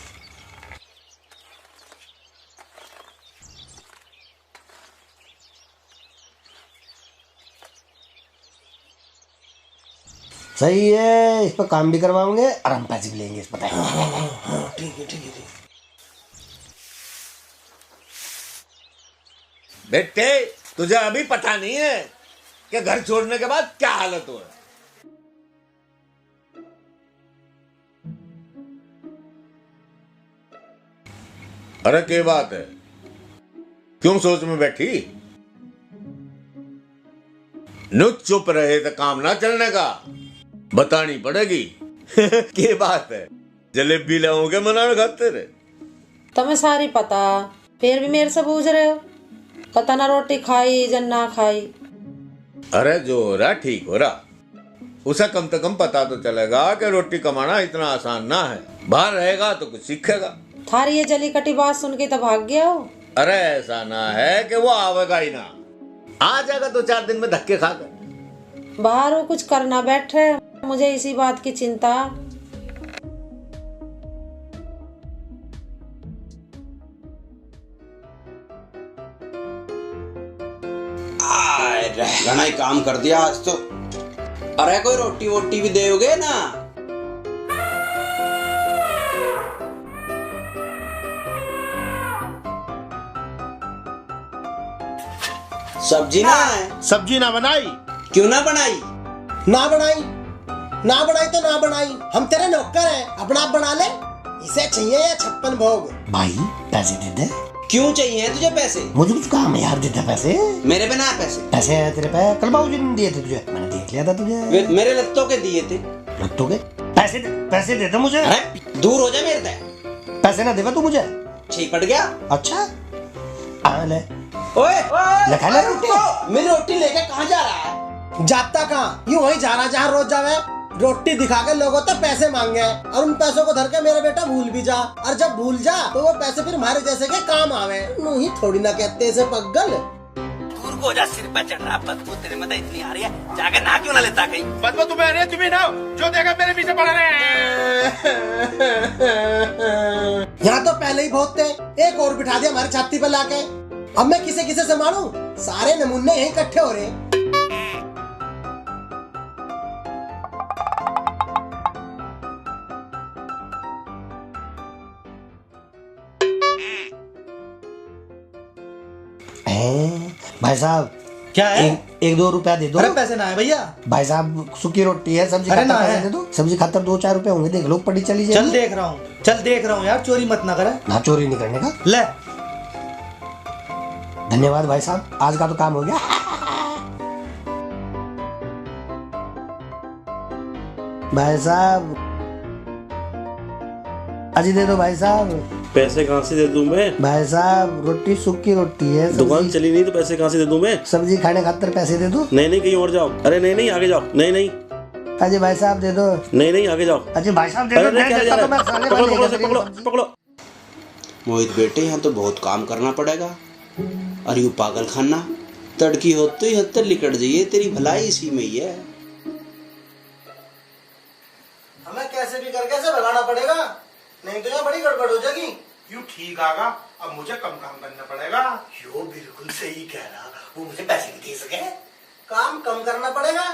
सही है, इस पर काम भी करवाओगे और हम पैसे भी लेंगे इस पर। ठीक है ठीक है। बेटे तुझे अभी पता नहीं है कि घर छोड़ने के बाद क्या हालत हो। अरे क्या बात है, क्यों सोच में बैठी? नु चुप रहे तो काम ना चलने का, बतानी पड़ेगी। क्या बात है, जलेबी लाओगे मनाने खातिर? तुम्हें सारी पता, फिर भी मेरे से पूछ रहे हो? पता ना रोटी खाई जन ना खाई। अरे जो हो रहा ठीक हो रहा, उसे कम से कम पता तो चलेगा कि रोटी कमाना इतना आसान ना है। बाहर रहेगा तो कुछ सीखेगा। थारी ये जली कटी बात सुन के तो भाग गया हो। अरे ऐसा ना है कि वो आवेगा ही ना, आ जाएगा 2-4 दिन में धक्के खाकर। बाहर वो कुछ करना बैठे, मुझे इसी बात की चिंता। घना ही काम कर दिया आज तो। अरे कोई रोटी वोटी भी दोगे ना? सब्जी ना है? सब्जी ना बनाई? क्यों ना बनाई? ना बनाई तो ना बनाई, हम तेरे नौकर हैं, अपना आप बना ले। इसे चाहिए या 56 भोग? भाई पैसे दे दे। क्यों चाहिए तुझे पैसे? मुझे कुछ काम है यार, देते पैसे। मेरे पे ना है पैसे। पैसे है तेरे पे? कल बाबूजी ने दिए थे तुझे, मैंने देख लिया था तुझे। मेरे लत्तों के दिए थे। लत्तों के? पैसे दे दे मुझे। अरे दूर हो जा मेरे से। पैसे ना देगा तू मुझे? छिपट गया। अच्छा ले ओए खा ले रोटी। मेरी रोटी लेके कहाँ जा रहा है? जाता कहाँ, यूं वही जा रहा जहाँ रोज जावे। रोटी दिखा के लोगों तो पैसे मांगे और उन पैसों को धर के मेरा बेटा भूल भी जा, और जब भूल जा तो वो पैसे फिर हमारे जैसे के काम आवे। नू ही थोड़ी ना कहते इसे पगल। दूर को जा, सिर पे चढ़ रहा बदबू तेरे में तो इतनी आ रही है, जाके नहा क्यों ना लेता कहीं? बदबू तुम्हें आ रही है, तुम्हें ना जो देखा मेरे पीछे पड़ रहे हैं। यहाँ तो पहले ही बहुत थे, एक और बिठा दिया हमारी छाती पे लाके। अब मैं किसे किसे से मारूं? सारे नमूने यहीं इकट्ठे हो रहे। भाई साहब क्या है? एक 2 रुपया दे दो। अरे पैसे ना है भैया। भाई साहब सूखी रोटी है, सब्जी खाता पैसे दे दो। सब्जी खातर 2-4 रुपए होंगे, देख लो पड़ी चली जाए। चल देख रहा हूँ यार, चोरी मत ना करे। ना चोरी नहीं करने का। ले धन्यवाद भाई साहब, आज का तो काम हो गया। भाई साहब अजी दे दो भाई साहब। पैसे कहाँ से दे दूं मैं? भाई साहब रोटी सूखी रोटी है, दुकान चली नहीं तो पैसे कहाँ से दे दूं मैं? सब्जी खाने खातर पैसे दे दो। नहीं कहीं और जाओ। अरे नहीं आगे जाओ। नहीं अजय भाई साहब दे दो। नहीं आगे जाओ। अजय भाई साहब दे दो। पकड़ो। मोहित बेटे यहाँ तो बहुत काम करना पड़ेगा। अरे यू पागल खाना, तड़की हो तो यहाँ तक लिकट जाइए, तेरी भलाई इसी में ही है। हमें कैसे भी करके से भगाना पड़ेगा, नहीं तो यहाँ बड़ी गड़बड़ हो जाएगी। यू ठीक आगा, अब मुझे कम काम करना पड़ेगा। यो बिल्कुल सही कह रहा, वो मुझे पैसे भी दे सके। काम कम करना पड़ेगा।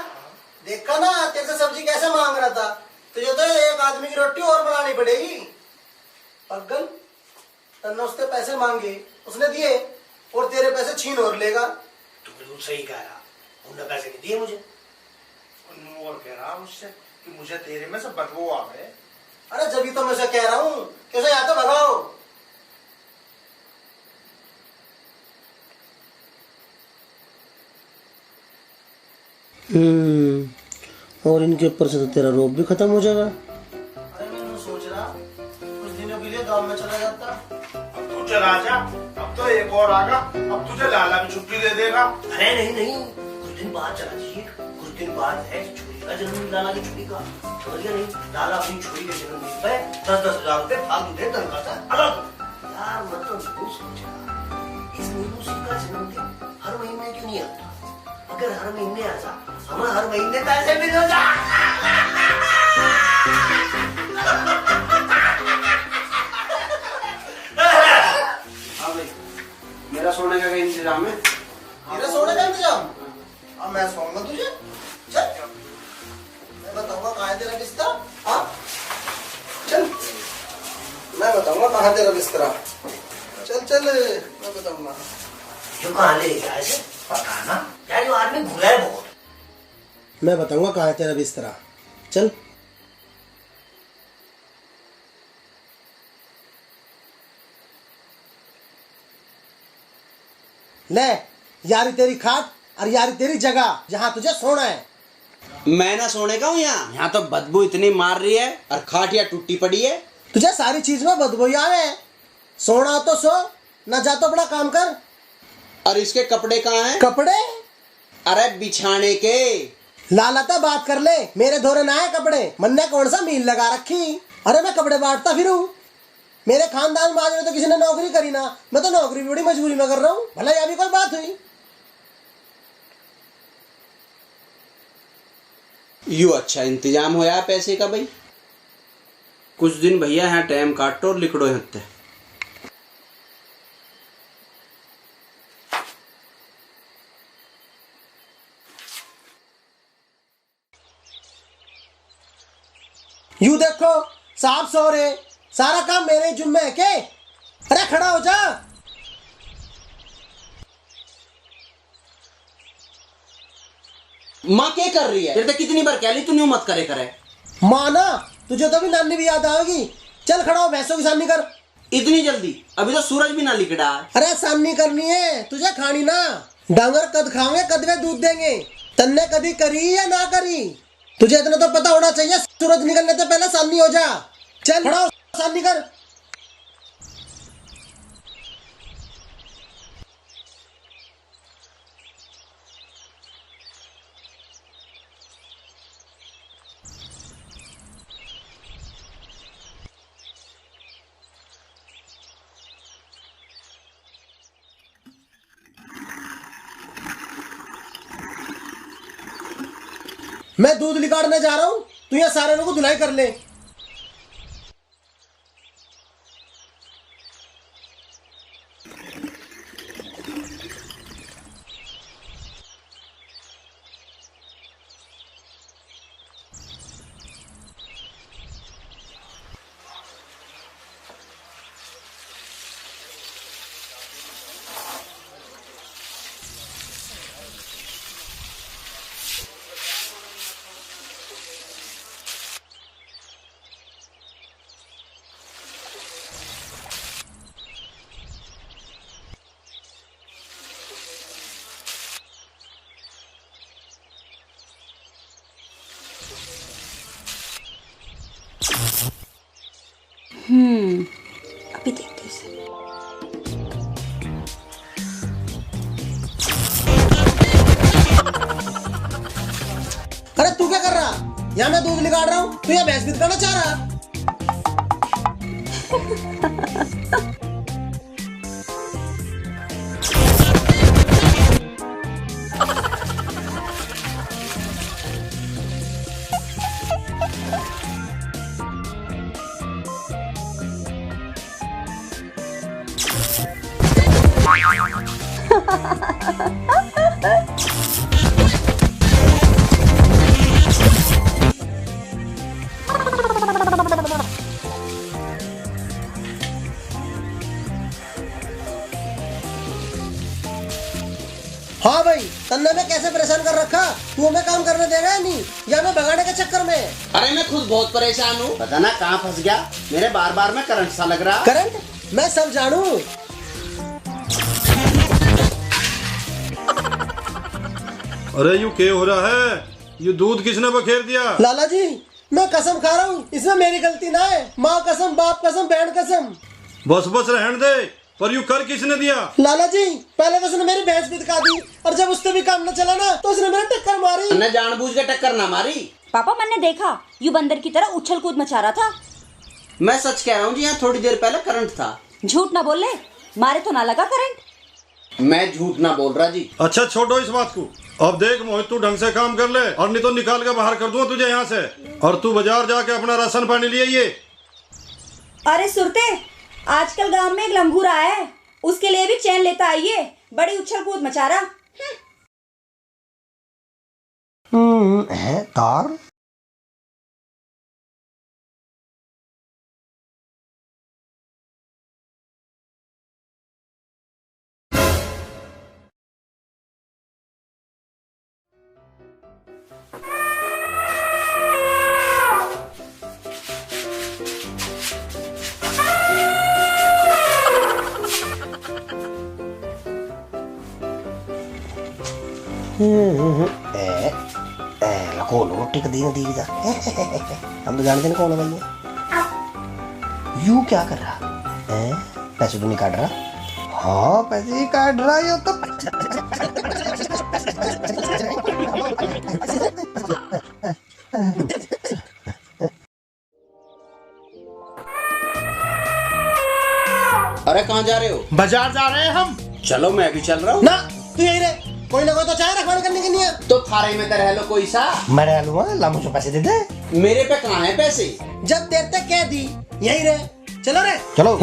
देखा ना तेरे से सब्जी कैसे मांग रहा था, तुझे तो एक आदमी की रोटी और बनानी पड़ेगी। पगल तन्ने उससे पैसे मांगे, उसने दिए और तेरे पैसे छीन और लेगा। तू बिल्कुल सही कह रहा, उन्होंने पैसे नहीं दिए मुझे। और कह रहा मुझसे कि मुझे तेरे में से बदबू आ गए। अरे जब तो मैं से कह रहा हूँ कैसे या तो भगाओ। और इनके ऊपर से तो तेरा रोब भी खत्म हो जाएगा। अरे मैं सोच रहा कुछ दिनों के लिए गांव में चला जाता। अब तू चला जा, अब तो एक और आगा, अब तुझे लाला भी छुट्टी दे देगा। अरे नहीं कुछ दिन बाद चला जाइए, कुछ दिन बाद है छोरी का जन्मदिन लाला की छोरी का, समझ गया नहीं? लाला अपनी छोरी के जन्मदिन पे 10,000 रुपए फालतू दे तनख्वाह से अलग। यार मतलब सोच रहा इस नीलू सिंह का जन्मदिन हर महीने क्यों नहीं आता? अगर हर महीने आ जा, हमें हर महीने पैसे मिल जा। मेरा सोने का इंतजाम है। मेरा सोने का इंतजाम? अब मैं सोऊंगा तुझे। चल मैं बताऊंगा कहाँ है तेरा बिस्तर। हाँ चल मैं बताऊंगा कहाँ तेरा बिस्तरा। चल मैं बताऊंगा। क्यों कहाँ ले गया ऐसे? पता ना यार, ये आदमी भूला है बहुत। मैं बताऊंगा कहाँ है तेरा बिस्तरा। चल ले, यारी तेरी खाट और यारी तेरी जगह जहाँ तुझे सोना है। मैं ना सोने का हूँ यहाँ तो बदबू इतनी मार रही है और खाट या टूटी पड़ी है। तुझे सारी चीज में बदबू आवे। सोना हो तो सो, न जा तो बड़ा काम कर। और इसके कपड़े कहाँ हैं? कपड़े? अरे बिछाने के। लालता बात कर ले, मेरे धोरे ना है कपड़े। मन ने कौन सा मील लगा रखी? अरे मैं कपड़े बांटता फिरूं। मेरे खानदान में आज में तो किसी ने नौकरी करी ना, मैं तो नौकरी भी बड़ी मजबूरी में कर रहा हूँ। भला यह भी कोई बात हुई? यू अच्छा इंतजाम होया पैसे का भाई। कुछ दिन भैया यहाँ टाइम काटो और लिखड़ो यहाँ। यू देखो साहब सो रहे, सारा काम मेरे जुम्मे है के? अरे खड़ा हो जा। माँ क्या कर रही है? तेरे तो कितनी बार कह ली तू न्यू मत करे। माँ ना तुझे तो भी नानी भी याद आएगी। चल खड़ा हो, भैंसों की सानी कर। इतनी जल्दी? अभी तो सूरज भी ना लिकड़ा। अरे सामनी करनी है तुझे, खानी ना। डांगर कद खाओगे कदवे दूध देंगे। तन्ने कभी करी या ना करी, तुझे इतना तो पता होना चाहिए। सूरज निकलने से पहले सामनी हो जा। चल खड़ा हो, सामनी कर। मैं दूध निकालने जा रहा हूँ, तू यहाँ सारे लोगों को धुलाई कर ले। अभी देखते हैं इसे। अरे तू क्या कर रहा? यहाँ मैं दूध निकाल रहा हूँ, तू यहाँ भैंस बिदकाना चाह रहा? हाँ भाई, तन्ने में कैसे परेशान कर रखा? तू हमें काम करने देगा या नहीं, या मैं भगाने के चक्कर में? अरे मैं खुद बहुत परेशान हूँ, पता ना कहाँ फंस गया। मेरे बार बार में करंट सा लग रहा। करंट? मैं सब जानू। अरे यू क्या हो रहा है? ये दूध किसने बखेर दिया? लाला जी, मैं कसम खा रहा हूँ, इसमें मेरी गलती ना है। माँ कसम, बाप कसम, बहन कसम। बस बस रहने दे, पर यू कर किसने दिया? लाला जी, पहले तो उसने मेरी भैंस बिदका दी, और जब उससे भी काम न चला ना, तो उसने मेरे टक्कर मारी। मैंने जानबूझ के टक्कर ना मारी। पापा, मैंने देखा यू बंदर की तरह उछल कूद मचा रहा था। मैं सच कह रहा हूँ जी, यहाँ थोड़ी देर पहले करंट था। झूठ ना बोल ले, मारे तो ना लगा करंट। मैं झूठ ना बोल रहा जी। अच्छा छोड़ो इस बात को। अब देख मोहित, तू ढंग से काम कर ले, और नहीं तो निकाल के बाहर कर दूंगा तुझे यहाँ से। और तू बाजार जाके अपना राशन पानी लिए ये। अरे सुरते, आजकल गांव में एक लंगूर आया है, उसके लिए भी चैन लेता आइए। बड़ी उछल कूद मचा रहा है। तार कौन रोटी का दिन दीदा? हम तो जानते नहीं कौन है भाई। यू क्या कर रहा है? पैसे तो नहीं काट रहा? हाँ पैसे ही काट रहा है तो। अरे कहाँ जा रहे हो? बाजार जा रहे हैं हम। चलो मैं भी चल रहा हूँ। ना तू यही रहे, कोई ना कोई तो चाय रखवाली करने के लिए। तो थारे में तो रह लो कोई सा। मैं रह लूंगा, ला मुझे पैसे दे दे। मेरे पे कहाँ है पैसे? जब देर तक कह दी, यही रहे। चलो रे चलो।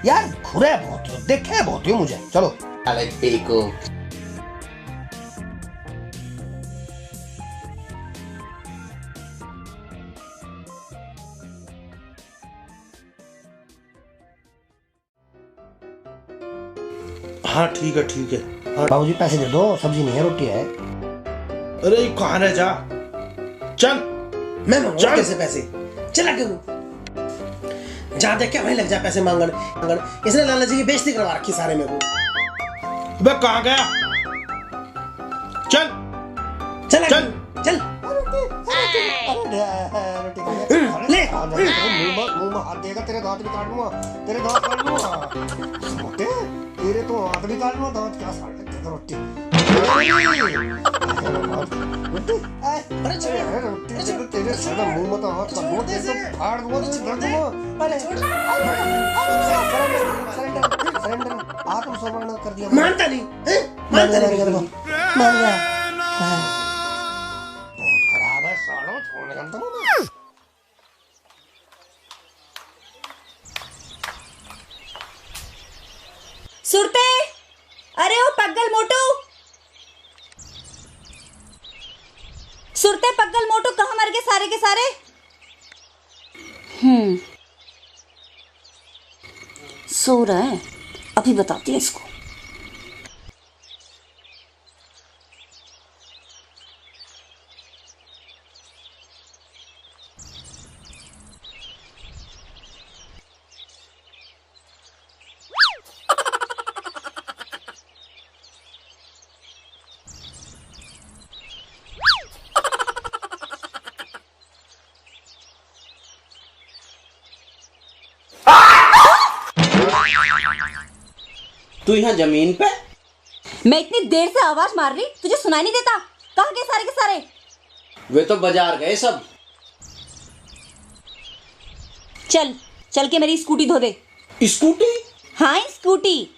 यार घुरे बहुत हो, देखे बहुत हो मुझे। चलो अरे देखो, हाँ ठीक है ठीक है। हाँ। बाबूजी पैसे दे दो, सब्जी नहीं है रोटी है। अरे कहाँ रह जा, चल। मैं मंगवा कैसे पैसे? चला क्यों? जहाँ देख के वहीं लग जा पैसे मांगन। इसने लाला जी की बेइज्जती करवा रखी सारे में को। बे कहाँ गया? चल चल चल चल ले मुंह में हाथ देगा तेरे दांत भी काट दूंगा, तेरे दांत काट दूंगा मोटे, तेरे तो हाथ भी काट दूंगा, दांत क्या साड़ देगा रोटी। अरे चल तेरे सारा मुंह में तो हाथ का बोट दे तो फाड़ दूंगा, तुझे कर दूंगा। अरे सरेंडर आत्मसमर्पण कर दिया। मानता नहीं, मानता नहीं, मान गया। खराब है सालों, छोड़ने का तो ना। सुरते, अरे ओ पग्गल मोटू, सुरते पग्गल मोटू कहाँ मर गए सारे के सारे? सो रहा है, अभी बताती है इसको। तू यहाँ जमीन पे? मैं इतनी देर से आवाज मार रही, तुझे सुनाई नहीं देता? कहाँ गए सारे के सारे? वे तो बाजार गए सब। चल चल के मेरी स्कूटी धो दे। स्कूटी? हाँ स्कूटी।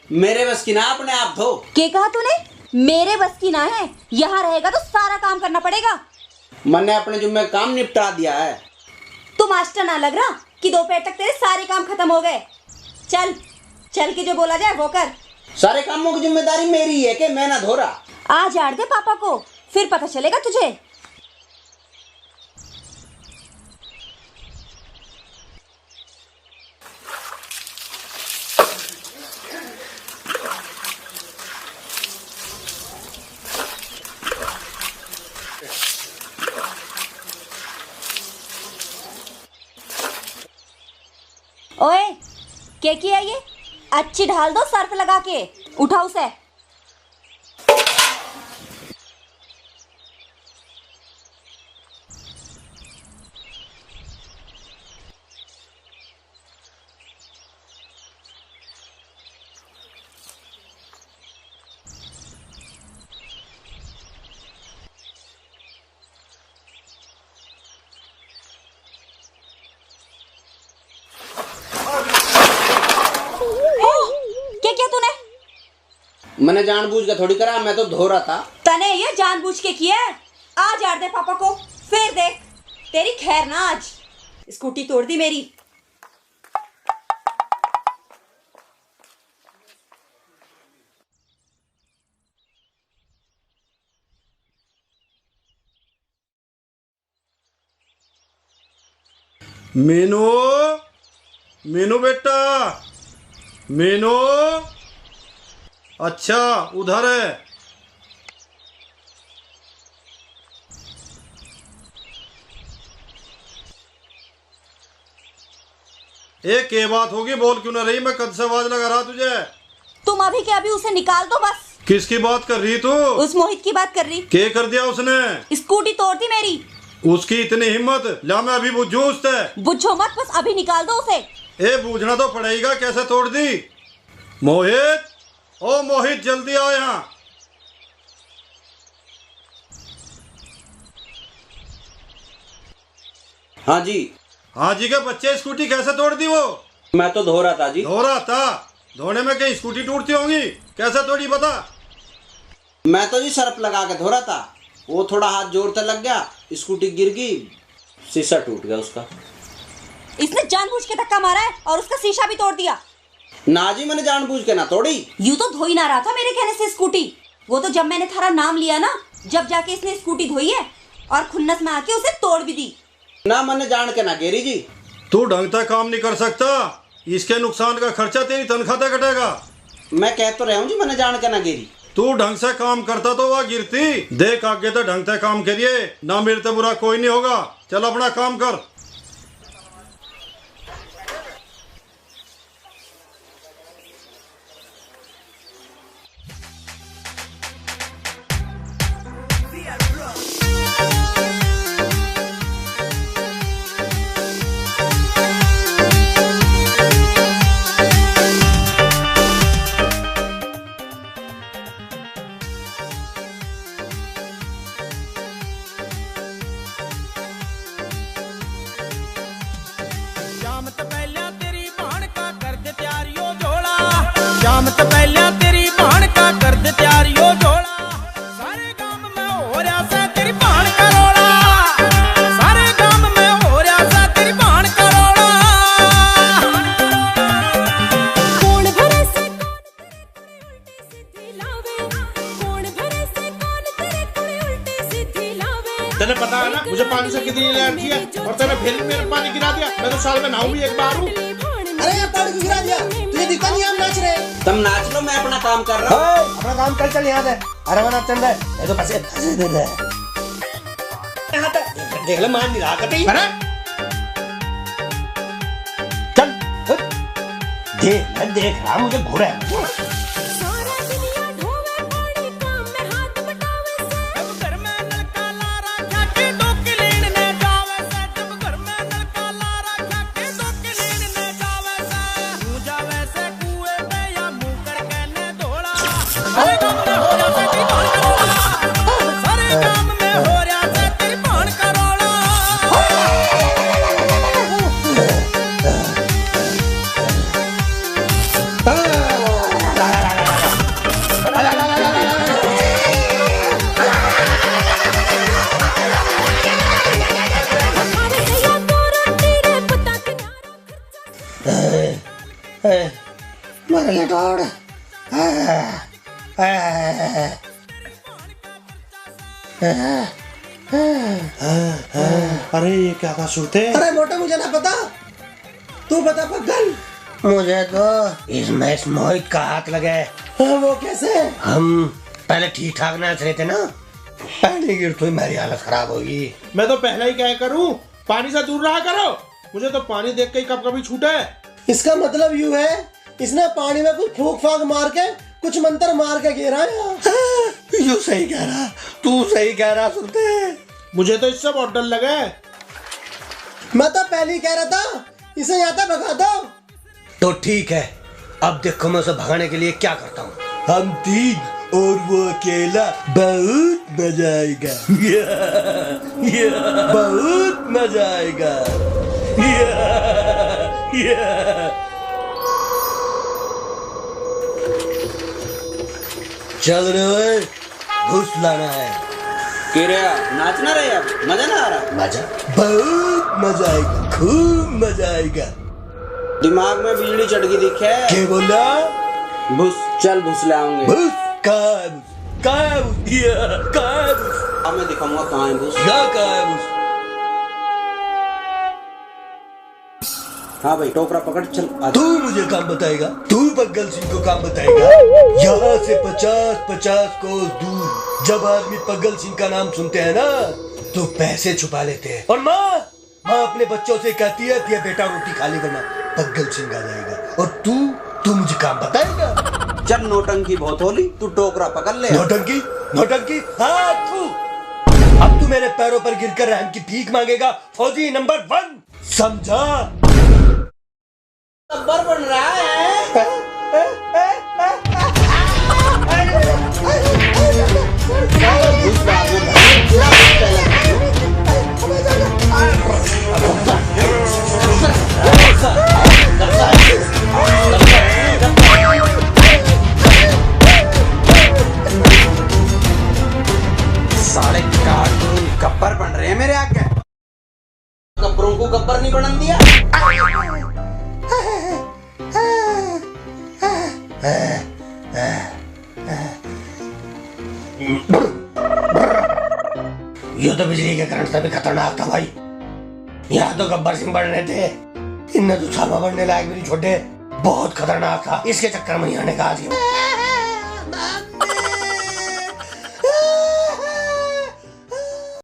मेरे बस की ना, अपने आप धो। क्या कहा तूने? मेरे बस की ना है, यहाँ रहेगा तो सारा काम करना पड़ेगा। मैंने अपने जुम्मे काम निपटा दिया है। तू मास्टर ना लग रहा कि दोपहर तक तेरे सारे काम खत्म हो गए। चल चल के जो बोला जाए वो कर। सारे कामों की जिम्मेदारी मेरी है कि मैं ना धो रहा। आ झाड़ दे पापा को, फिर पता चलेगा तुझे। ओए क्या किया ये? अच्छी ढाल दो सर्फ लगा के, उठाओ उसे। क्या किया तूने? मैंने जानबूझ के थोड़ी करा, मैं तो धो रहा था। तने ये जानबूझ के किया? आ झाड़ दे पापा को, फिर देख तेरी खैर ना। आज स्कूटी तोड़ दी मेरी। मीनू, मीनू बेटा, मीनू। अच्छा उधर है। एक के बात होगी, बोल क्यों ना रही? मैं कद से आवाज लगा रहा तुझे। तुम अभी के अभी उसे निकाल दो बस। किसकी बात कर रही तू? उस मोहित की बात कर रही। क्या कर दिया उसने? स्कूटी तोड़ दी मेरी। उसकी इतनी हिम्मत? ला मैं अभी बुझू उससे। बुझो मत, बस अभी निकाल दो उसे। ए बूझना तो पड़ेगा, कैसे तोड़ दी? मोहित, ओ मोहित जल्दी आओ यहाँ। हाँ जी। हाँ जी के बच्चे, स्कूटी कैसे तोड़ दी वो? मैं तो धो रहा था जी। धो रहा था? धोने में कहीं स्कूटी टूटती होंगी, कैसे तोड़ी बता? मैं तो जी सर्फ लगा के धो रहा था, वो थोड़ा हाथ जोर से लग गया, स्कूटी गिर गई, शीशा टूट गया उसका। इसने जानबूझ के धक्का मारा है और उसका शीशा भी तोड़ दिया। ना जी, मैंने जानबूझ के ना तोड़ी। यूं तो धो ही ना रहा था मेरे कहने से स्कूटी। वो तो जब मैंने थारा नाम लिया ना, जब जाके इसने स्कूटी धोई है और खुन्नस में आके उसे तोड़ भी दी। ना मैंने जान के ना गिरी जी। तू ढंग से काम नहीं कर सकता, इसके नुकसान का खर्चा तेरी तनख्वाह से कटेगा। मैं कह तो रहा हूँ जी, मैंने जान के ना गिरी। तू ढंग से काम करता तो वह गिरती। देख आगे तो ढंग से काम करिए, ना मेरे तो बुरा कोई नहीं होगा। चल अपना काम कर। काम तो पहले तेरी भाण का कर दे तैयारियों जोड़ा सारे काम में हो रहा सा तेरी भाण का रोड़ा सारे काम में हो रहा सा तेरी भाण का रोड़ा कौन भरे से तेने पता है ना मुझे पानी से कितनी एलर्जी है और तेने फिर भी मेरे पानी गिरा दिया। मैं तो साल में नहाऊं भी एक बार हूँ। अरे यार पानी क्यों गिरा दिया? तुझे दिखता नहीं हम नाच रहे? तुम नाच लो, मैं अपना काम कर रहा हूँ। अपना काम कर, चल यहाँ से। अरे वरना चल रहा है, ये तो पैसे दे दे। यहाँ तक देख ले, मान नहीं रहा कभी। अरे चल देख रहा मुझे घूरा है। मर गया डॉड। अरे ये क्या था सुरते? अरे मोटा मुझे ना पता, तू बता पगल। मुझे तो इसमें इस मोहित का हाथ लगे। वो कैसे? हम पहले ठीक ठाक नाच रहे थे ना, पहले गिर तो मेरी हालत खराब होगी। मैं तो पहले ही क्या करूं, पानी से दूर रहा करो। मुझे तो पानी देख के ही कब कभी छूटा है। इसका मतलब यूँ है, इसने पानी में कुछ फूक फाक मार के कुछ मंत्र मार के गिरा है। यू सही कह रहा, तू सही कह रहा। सुनते मुझे तो इससे बहुत डर लगा है। मैं तो पहले ही कह रहा था इसे यहाँ तक भगा दो। तो ठीक है, अब देखो मैं उसे भगाने के लिए क्या करता हूँ। हम तीन और वो अकेला, बहुत मजा आएगा। बहुत मजा आएगा। चल रहे घुस लाना है। किरिया नाचना रहे, अब मजा ना आ रहा? मजा, बहुत मजा आएगा, खूब मजा आएगा। दिमाग में बिजली चढ़ गई दिखे। क्या बोला? भूस, चल भूस ले आऊंगे। भूस कहाँ है? अब मैं दिखाऊंगा कहाँ है भूस। कहाँ है भूस? हाँ भाई, टोकरा पकड़, चल। तू मुझे काम बताएगा? तू पगल सिंह को काम बताएगा? यहाँ से 50-50 कोस दूर जब आदमी पगल सिंह का नाम सुनते हैं ना, तो पैसे छुपा लेते हैं। और माँ अपने बच्चों से कहती है कि बेटा रोटी खा ले वरना पगल सिंह आ जाएगा। और तू मुझे काम बताएगा? चल, नोटंकी बहुत होली, तू टोकरा पकड़ ले। नोटंकी? हाँ तू। अब तू मेरे पैरों पर गिरकर रहम की भीख मांगेगा, फौजी नंबर 1, समझा? नंबर बन रहा है। साले कार्टून गब्बर बन रहे हैं मेरे आगे। गब्बरों को गब्बर नहीं बनन दिया। ये तो बिजली के करंट से भी खतरनाक था भाई। यहाँ तो गब्बर सिंह बढ़ रहे थे, इनने तो छामा बढ़ने लायक भी नहीं छोड़े। बहुत खतरनाक था, इसके चक्कर में यहाँ ने कहा